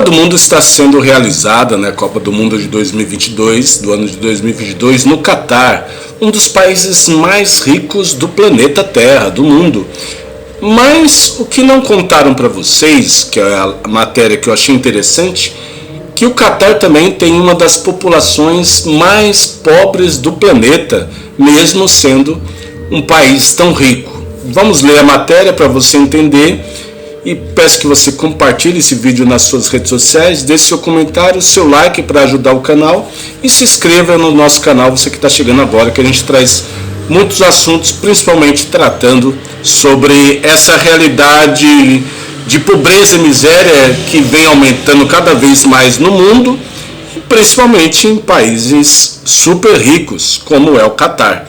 do Mundo está sendo realizada, né, a Copa do Mundo de 2022, do ano de 2022, no Catar, um dos países mais ricos do planeta Terra, do mundo. Mas o que não contaram para vocês, que é a matéria que eu achei interessante, que o Catar também tem uma das populações mais pobres do planeta, mesmo sendo um país tão rico. Vamos ler a matéria para você entender e peço que você compartilhe esse vídeo nas suas redes sociais, deixe seu comentário, seu like para ajudar o canal e se inscreva no nosso canal, você que está chegando agora, que a gente traz muitos assuntos, principalmente tratando sobre essa realidade de pobreza e miséria que vem aumentando cada vez mais no mundo, principalmente em países super ricos, como é o Catar.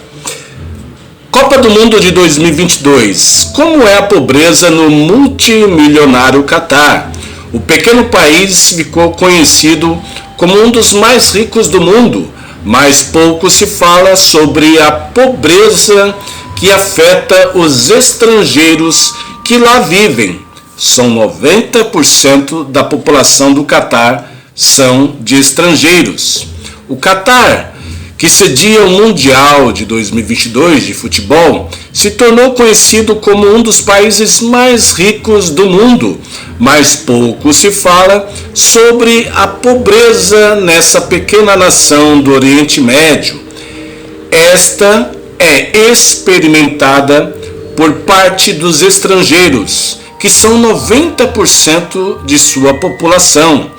Copa do Mundo de 2022. Como é a pobreza no multimilionário Catar? O pequeno país ficou conhecido como um dos mais ricos do mundo, mas pouco se fala sobre a pobreza que afeta os estrangeiros que lá vivem. São 90% da população do Catar são de estrangeiros. O Catar, que cedia o Mundial de 2022 de futebol, se tornou conhecido como um dos países mais ricos do mundo, mas pouco se fala sobre a pobreza nessa pequena nação do Oriente Médio. Esta é experimentada por parte dos estrangeiros, que são 90% de sua população.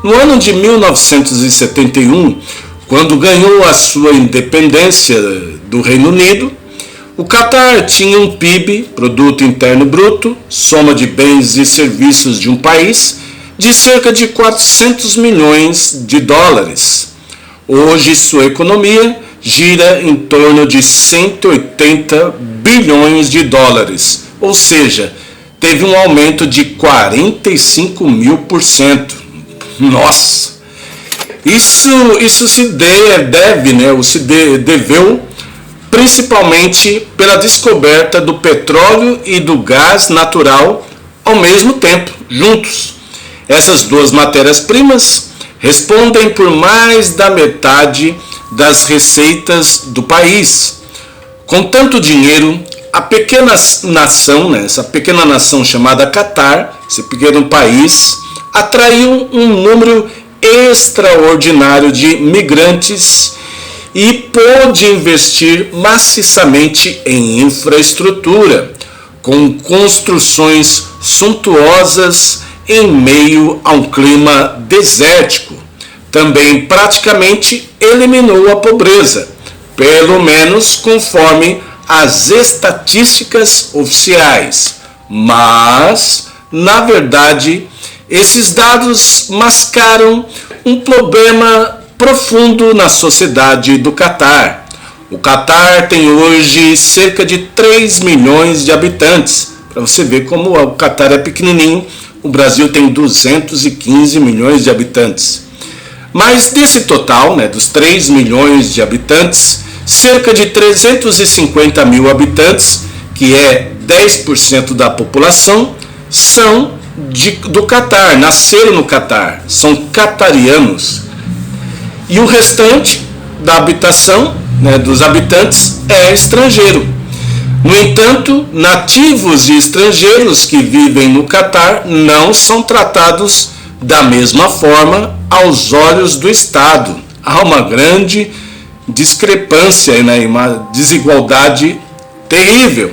No ano de 1971, quando ganhou a sua independência do Reino Unido, o Catar tinha um PIB, Produto Interno Bruto, soma de bens e serviços de um país, de cerca de 400 milhões de dólares. Hoje sua economia gira em torno de 180 bilhões de dólares, ou seja, teve um aumento de 45.000%. Nossa! Isso se deveu principalmente pela descoberta do petróleo e do gás natural ao mesmo tempo, juntos. Essas duas matérias-primas respondem por mais da metade das receitas do país. Com tanto dinheiro, a pequena nação, essa pequena nação chamada Catar, esse pequeno país, atraiu um número extraordinário de migrantes e pôde investir maciçamente em infraestrutura, com construções suntuosas em meio a um clima desértico. Também praticamente eliminou a pobreza, pelo menos conforme as estatísticas oficiais. Mas, na verdade, esses dados mascaram um problema profundo na sociedade do Catar. O Catar tem hoje cerca de 3 milhões de habitantes. Para você ver como o Catar é pequenininho, o Brasil tem 215 milhões de habitantes. Mas desse total, dos 3 milhões de habitantes, cerca de 350 mil habitantes, que é 10% da população, são do Catar, nasceram no Catar, são catarianos. E o restante da habitação, dos habitantes, é estrangeiro. No entanto, nativos e estrangeiros que vivem no Catar não são tratados da mesma forma aos olhos do Estado. Há uma grande discrepância, uma desigualdade terrível.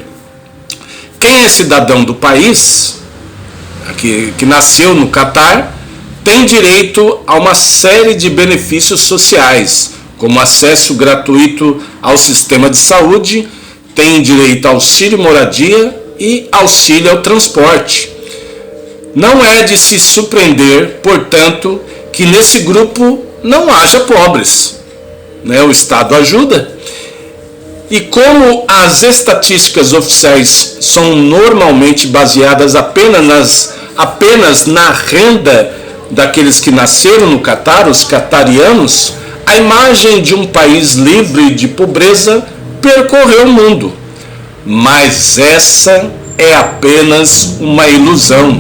Quem é cidadão do país, que nasceu no Catar, tem direito a uma série de benefícios sociais, como acesso gratuito ao sistema de saúde, tem direito a auxílio moradia e auxílio ao transporte. Não é de se surpreender, portanto, que nesse grupo não haja pobres. O Estado ajuda. E como as estatísticas oficiais são normalmente baseadas apenas na renda daqueles que nasceram no Catar, os catarianos, a imagem de um país livre de pobreza percorreu o mundo. Mas essa é apenas uma ilusão.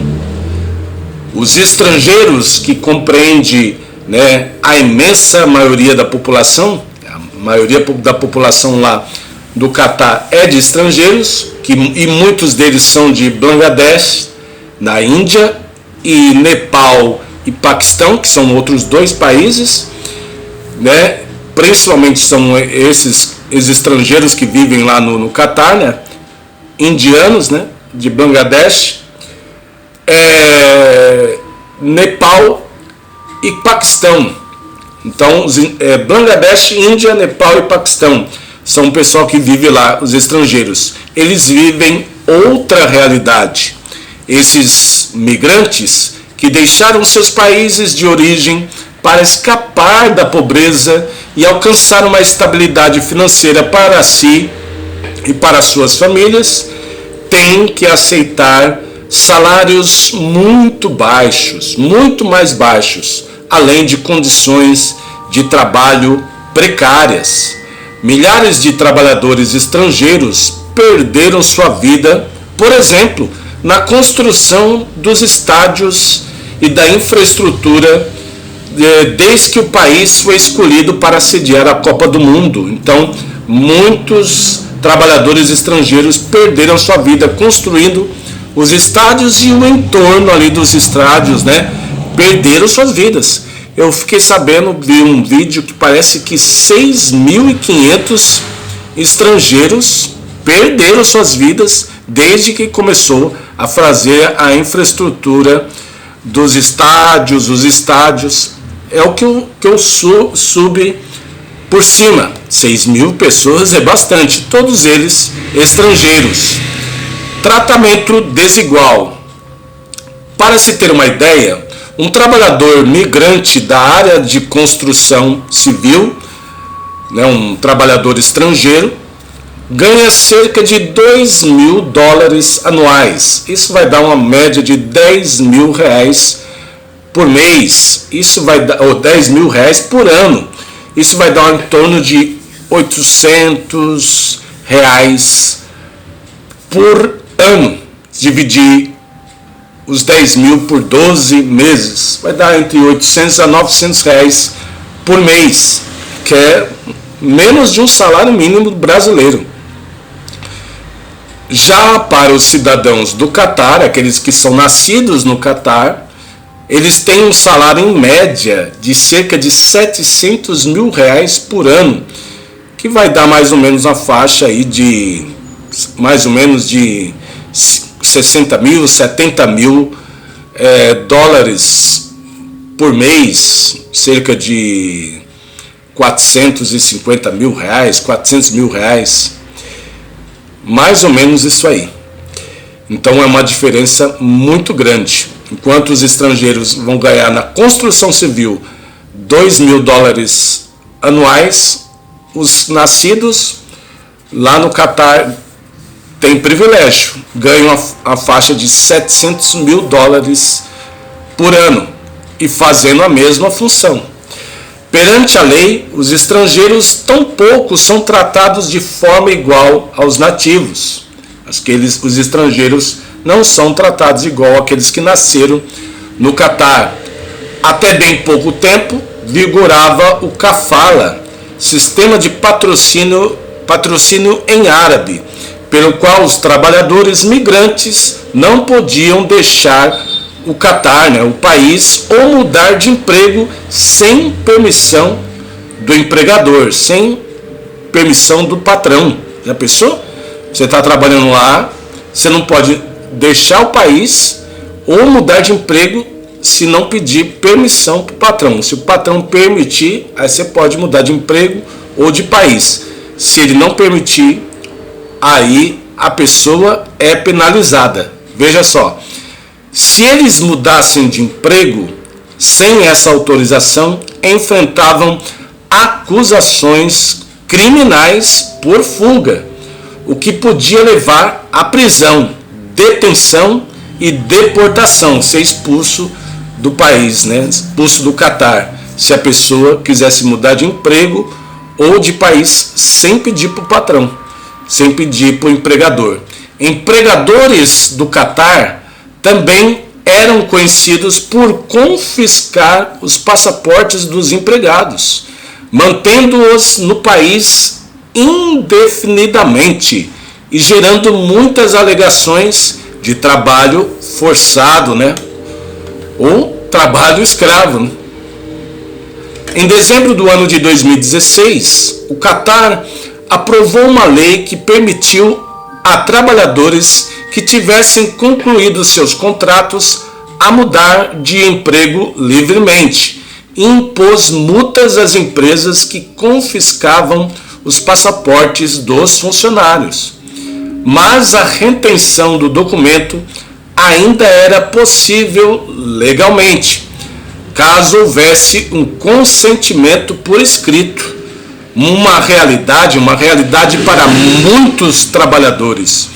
Os estrangeiros, que compreende, né, a imensa maioria da população, a maioria da população lá do Catar é de estrangeiros, e muitos deles são de Bangladesh, na Índia, e Nepal e Paquistão, que são outros dois países, né? Principalmente são esses estrangeiros que vivem lá no Catar, né? Indianos, né? De Bangladesh, Nepal e Paquistão. Então, Bangladesh, Índia, Nepal e Paquistão são o pessoal que vive lá, os estrangeiros. Eles vivem outra realidade. Esses migrantes que deixaram seus países de origem para escapar da pobreza e alcançar uma estabilidade financeira para si e para suas famílias, têm que aceitar salários muito baixos, muito mais baixos, além de condições de trabalho precárias. Milhares de trabalhadores estrangeiros perderam sua vida, por exemplo, na construção dos estádios e da infraestrutura desde que o país foi escolhido para sediar a Copa do Mundo. Então, muitos trabalhadores estrangeiros perderam sua vida construindo os estádios e o entorno ali dos estádios, né? Perderam suas vidas. Eu fiquei sabendo, vi um vídeo que parece que 6.500 estrangeiros perderam suas vidas desde que começou a fazer a infraestrutura dos estádios, os estádios. É o que eu subi por cima. 6.000 pessoas é bastante, todos eles estrangeiros. Tratamento desigual. Para se ter uma ideia, um trabalhador migrante da área de construção civil, né, um trabalhador estrangeiro, ganha cerca de $2.000 anuais. Isso vai dar uma média de R$10.000 por mês. Isso vai dar, ou R$10.000 por ano. Isso vai dar em torno de R$800 por ano. Dividir os 10.000 por 12 meses, vai dar entre R$800 a R$900 por mês, que é menos de um salário mínimo brasileiro. Já para os cidadãos do Catar, aqueles que são nascidos no Catar, eles têm um salário em média de cerca de R$700 mil por ano, que vai dar mais ou menos a faixa aí de mais ou menos de 60 mil, 70 mil dólares por mês, cerca de 450 mil reais, 400 mil reais, mais ou menos isso aí. Então é uma diferença muito grande. Enquanto os estrangeiros vão ganhar na construção civil $2.000 anuais, os nascidos lá no Catar têm privilégio, ganham a faixa de $700 mil por ano e fazendo a mesma função. Perante a lei, os estrangeiros tampouco são tratados de forma igual aos nativos. Os estrangeiros não são tratados igual àqueles que nasceram no Catar. Até bem pouco tempo, vigorava o kafala, sistema de patrocínio em árabe, pelo qual os trabalhadores migrantes não podiam deixar o Catar, né, o país, ou mudar de emprego sem permissão do empregador, sem permissão do patrão. Já pensou? Você está trabalhando lá, você não pode deixar o país ou mudar de emprego se não pedir permissão para o patrão. Se o patrão permitir, aí você pode mudar de emprego ou de país. Se ele não permitir, aí a pessoa é penalizada. Veja só, se eles mudassem de emprego sem essa autorização, enfrentavam acusações criminais por fuga, o que podia levar à prisão, detenção e deportação, ser expulso do país, né? Expulso do Catar, se a pessoa quisesse mudar de emprego ou de país sem pedir para o patrão, sem pedir para o empregador. Empregadores do Catar também eram conhecidos por confiscar os passaportes dos empregados, mantendo-os no país indefinidamente e gerando muitas alegações de trabalho forçado, né? Ou trabalho escravo, né? Em dezembro do ano de 2016, o Catar aprovou uma lei que permitiu a trabalhadores que tivessem concluído seus contratos a mudar de emprego livremente e impôs multas às empresas que confiscavam os passaportes dos funcionários. Mas a retenção do documento ainda era possível legalmente, caso houvesse um consentimento por escrito. Uma realidade para muitos trabalhadores.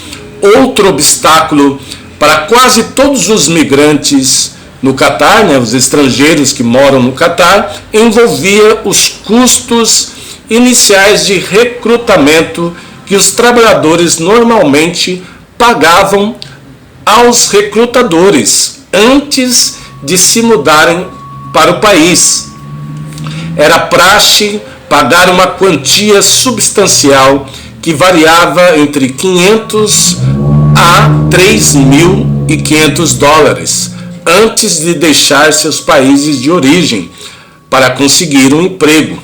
Outro obstáculo para quase todos os migrantes no Catar, né, os estrangeiros que moram no Catar, envolvia os custos iniciais de recrutamento que os trabalhadores normalmente pagavam aos recrutadores antes de se mudarem para o país. Era praxe pagar uma quantia substancial que variava entre 500 a 3.500 dólares antes de deixar seus países de origem para conseguir um emprego.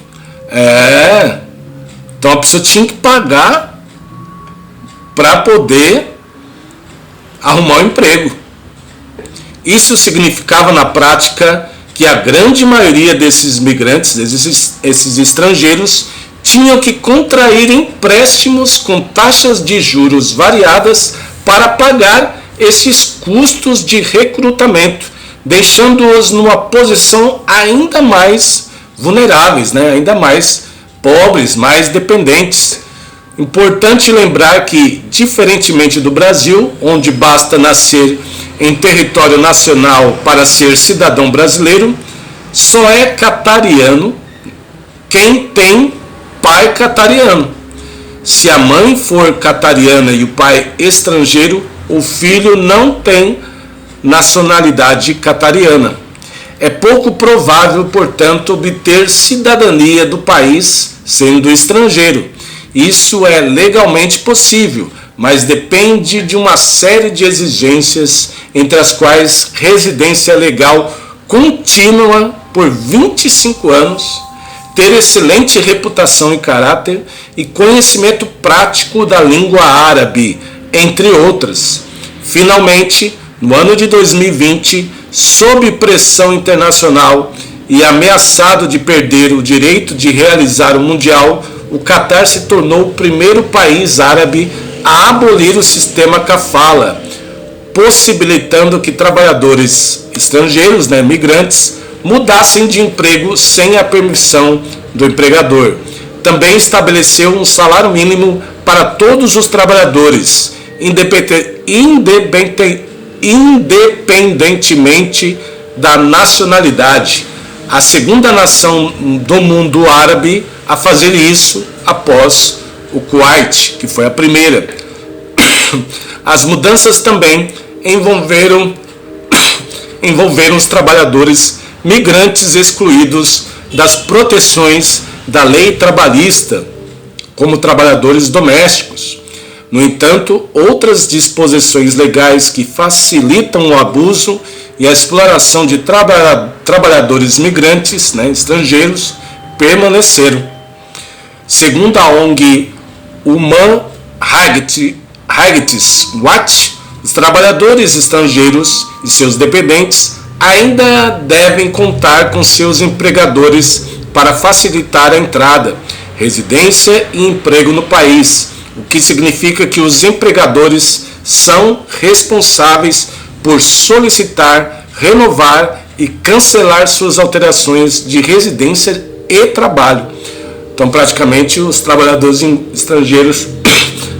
Então a pessoa tinha que pagar para poder arrumar um emprego. Isso significava na prática que a grande maioria desses migrantes, esses estrangeiros, tinham que contrair empréstimos com taxas de juros variadas para pagar esses custos de recrutamento, deixando-os numa posição ainda mais vulneráveis, né? Ainda mais pobres, mais dependentes. Importante lembrar que, diferentemente do Brasil, onde basta nascer em território nacional para ser cidadão brasileiro, só é catariano quem tem pai catariano. Se a mãe for catariana e o pai estrangeiro, o filho não tem nacionalidade catariana. É pouco provável, portanto, obter cidadania do país sendo estrangeiro. Isso é legalmente possível, mas depende de uma série de exigências, entre as quais residência legal contínua por 25 anos, ter excelente reputação e caráter e conhecimento prático da língua árabe, entre outras. Finalmente, no ano de 2020, sob pressão internacional e ameaçado de perder o direito de realizar o Mundial, o Catar se tornou o primeiro país árabe a abolir o sistema kafala, possibilitando que trabalhadores estrangeiros, né, migrantes, mudassem de emprego sem a permissão do empregador. Também estabeleceu um salário mínimo para todos os trabalhadores, independentemente da nacionalidade. A segunda nação do mundo árabe a fazer isso após o Kuwait, que foi a primeira. As mudanças também envolveram os trabalhadores migrantes excluídos das proteções da lei trabalhista, como trabalhadores domésticos. No entanto, outras disposições legais que facilitam o abuso e a exploração de trabalhadores migrantes, né, estrangeiros, permaneceram. Segundo a ONG Human Rights Watch, os trabalhadores estrangeiros e seus dependentes ainda devem contar com seus empregadores para facilitar a entrada, residência e emprego no país, o que significa que os empregadores são responsáveis por solicitar, renovar e cancelar suas alterações de residência e trabalho. Então, praticamente, os trabalhadores estrangeiros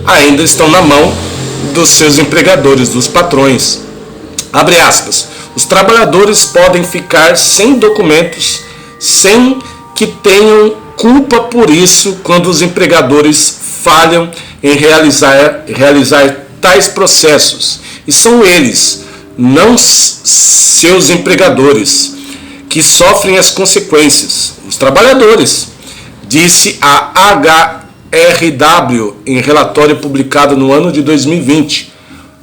ainda estão na mão dos seus empregadores, dos patrões. Abre aspas. Os trabalhadores podem ficar sem documentos, sem que tenham culpa por isso, quando os empregadores falham em realizar tais processos. E são eles, não seus empregadores, que sofrem as consequências, os trabalhadores, disse a HRW em relatório publicado no ano de 2020.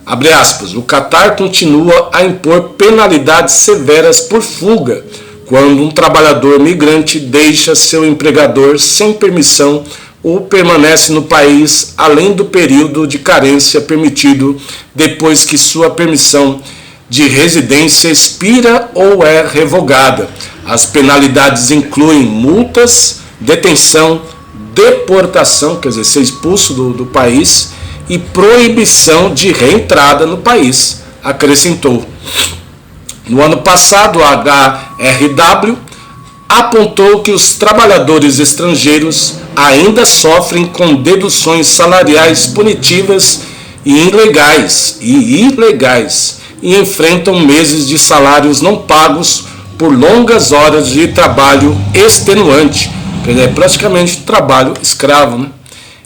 Abre aspas, o Catar continua a impor penalidades severas por fuga, quando um trabalhador migrante deixa seu empregador sem permissão ou permanece no país além do período de carência permitido depois que sua permissão de residência expira ou é revogada. As penalidades incluem multas, detenção, deportação, quer dizer, ser expulso do país, e proibição de reentrada no país, acrescentou. No ano passado, a HRW apontou que os trabalhadores estrangeiros ainda sofrem com deduções salariais punitivas e ilegais e enfrentam meses de salários não pagos por longas horas de trabalho extenuante, que é praticamente trabalho escravo, né?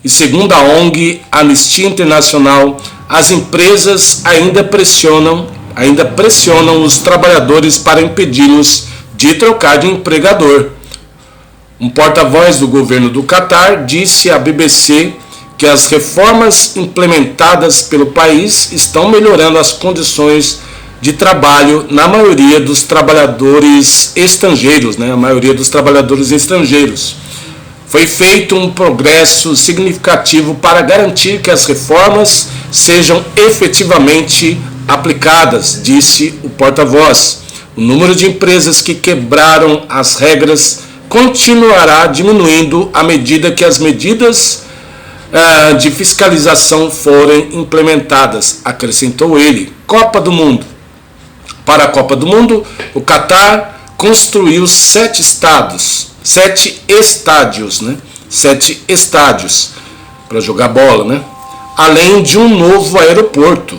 E segundo a ONG Anistia Internacional, as empresas ainda pressionam os trabalhadores para impedi-los de trocar de empregador. Um porta-voz do governo do Catar disse à BBC que as reformas implementadas pelo país estão melhorando as condições de trabalho na maioria dos trabalhadores estrangeiros, né? A maioria dos trabalhadores estrangeiros. Foi feito um progresso significativo para garantir que as reformas sejam efetivamente aplicadas, disse o porta-voz. O número de empresas que quebraram as regras continuará diminuindo à medida que as medidas de fiscalização forem implementadas, acrescentou ele. Copa do Mundo. Para a Copa do Mundo, o Catar construiu 7 estádios, né? 7 estádios para jogar bola, né? Além de um novo aeroporto.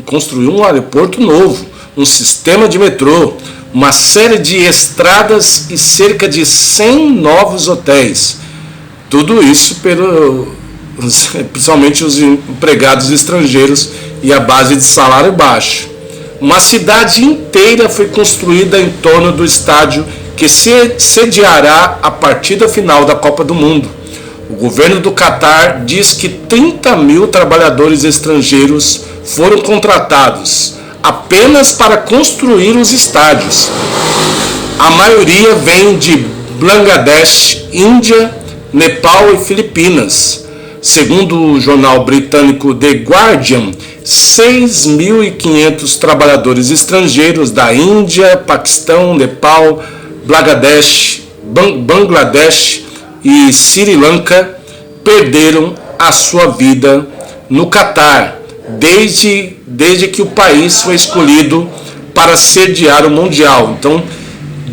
Construiu um aeroporto novo, um sistema de metrô, uma série de estradas e cerca de 100 novos hotéis. Tudo isso principalmente os empregados estrangeiros e a base de salário baixo. Uma cidade inteira foi construída em torno do estádio que sediará a partida final da Copa do Mundo. O governo do Catar diz que 30 mil trabalhadores estrangeiros foram contratados apenas para construir os estádios. A maioria vem de Bangladesh, Índia, Nepal e Filipinas. Segundo o jornal britânico The Guardian, 6.500 trabalhadores estrangeiros da Índia, Paquistão, Nepal, Bangladesh e Sri Lanka perderam a sua vida no Catar, desde que o país foi escolhido para sediar o Mundial. Então,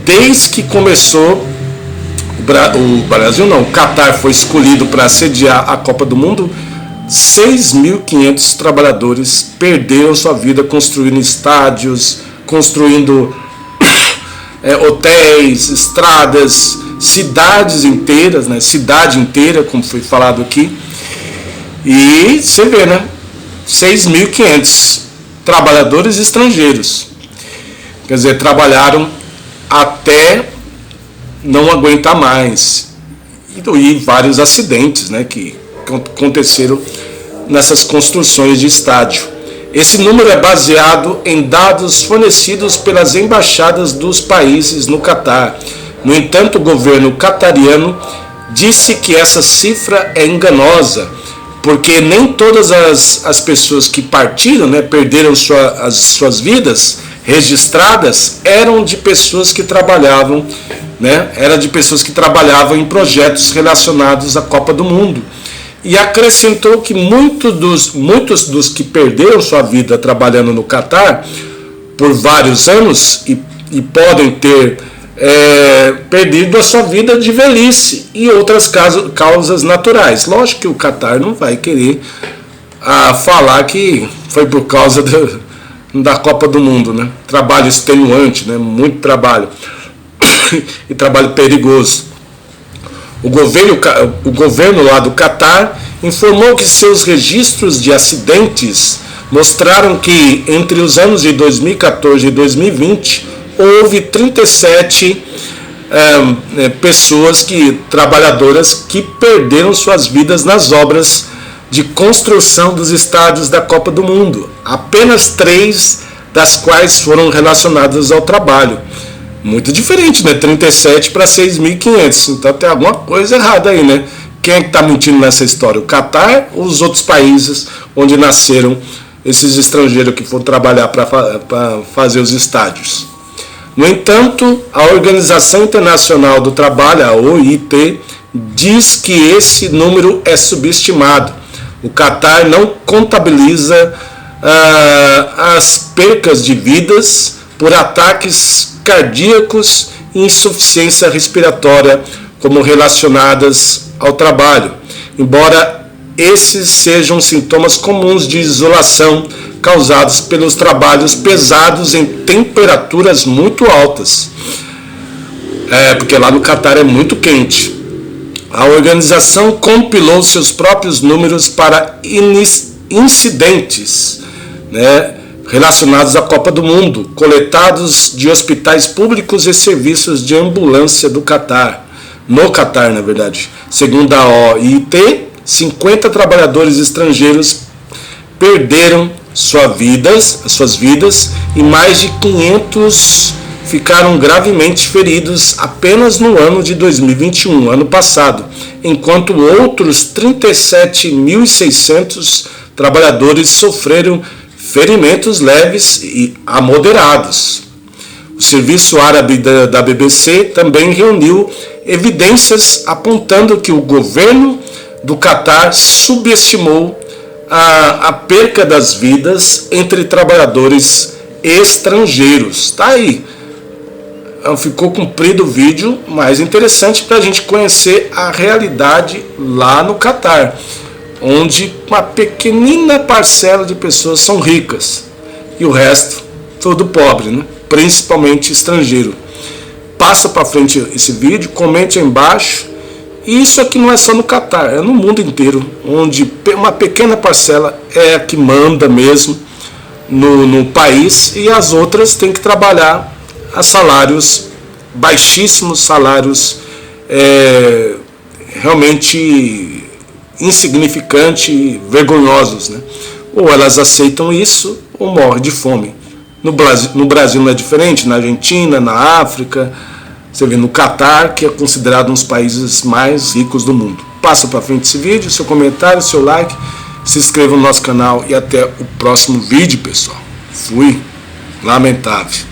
desde que começou o Catar foi escolhido para sediar a Copa do Mundo, 6.500 trabalhadores perderam sua vida construindo estádios, construindo hotéis, estradas, cidades inteiras, né? Cidade inteira, como foi falado aqui. E você vê, né? 6.500 trabalhadores estrangeiros. Quer dizer, trabalharam até não aguentar mais. E vários acidentes, né, que aconteceram nessas construções de estádio. Esse número é baseado em dados fornecidos pelas embaixadas dos países no Catar. No entanto, o governo catariano disse que essa cifra é enganosa, porque nem todas as pessoas que partiram, né, perderam as suas vidas registradas, eram de pessoas que trabalhavam, né, em projetos relacionados à Copa do Mundo. E acrescentou que muitos dos que perderam sua vida trabalhando no Catar por vários anos e podem ter perdido a sua vida de velhice e outras causas naturais. Lógico que o Catar não vai querer falar que foi por causa da Copa do Mundo, né? Trabalho extenuante, né? Muito trabalho e trabalho perigoso. O governo lá do Catar informou que seus registros de acidentes mostraram que entre os anos de 2014 e 2020 houve 37 trabalhadoras que perderam suas vidas nas obras de construção dos estádios da Copa do Mundo. Apenas 3 das quais foram relacionadas ao trabalho. Muito diferente, né? 37 para 6.500. Então tem alguma coisa errada aí, né? Quem é que está mentindo nessa história? O Catar ou os outros países onde nasceram esses estrangeiros que foram trabalhar para fazer os estádios? No entanto, a Organização Internacional do Trabalho, a OIT, diz que esse número é subestimado. O Catar não contabiliza as percas de vidas por ataques cardíacos e insuficiência respiratória como relacionadas ao trabalho, embora esses sejam sintomas comuns de isolação causados pelos trabalhos pesados em temperaturas muito altas. Porque lá no Catar é muito quente. A organização compilou seus próprios números para incidentes, né, relacionados à Copa do Mundo, coletados de hospitais públicos e serviços de ambulância do Catar. No Catar, na verdade. Segundo a OIT, 50 trabalhadores estrangeiros perderam suas vidas e mais de 500 ficaram gravemente feridos apenas no ano de 2021, ano passado, enquanto outros 37.600 trabalhadores sofreram ferimentos leves a moderados. O serviço árabe da BBC também reuniu evidências apontando que o governo do Catar subestimou a perca das vidas entre trabalhadores estrangeiros. Tá aí. Ficou comprido o vídeo, mas interessante para a gente conhecer a realidade lá no Catar, onde uma pequenina parcela de pessoas são ricas e o resto todo pobre, né? Principalmente estrangeiro. Passa para frente esse vídeo, comente aí embaixo. E isso aqui não é só no Catar, é no mundo inteiro, onde uma pequena parcela é a que manda mesmo no país e as outras têm que trabalhar a salários baixíssimos, salários realmente insignificantes, vergonhosos, né? Ou elas aceitam isso ou morrem de fome. No Brasil não é diferente, na Argentina, na África, você vê no Catar, que é considerado um dos países mais ricos do mundo. Passa para frente esse vídeo, seu comentário, seu like, se inscreva no nosso canal e até o próximo vídeo, pessoal. Fui. Lamentável.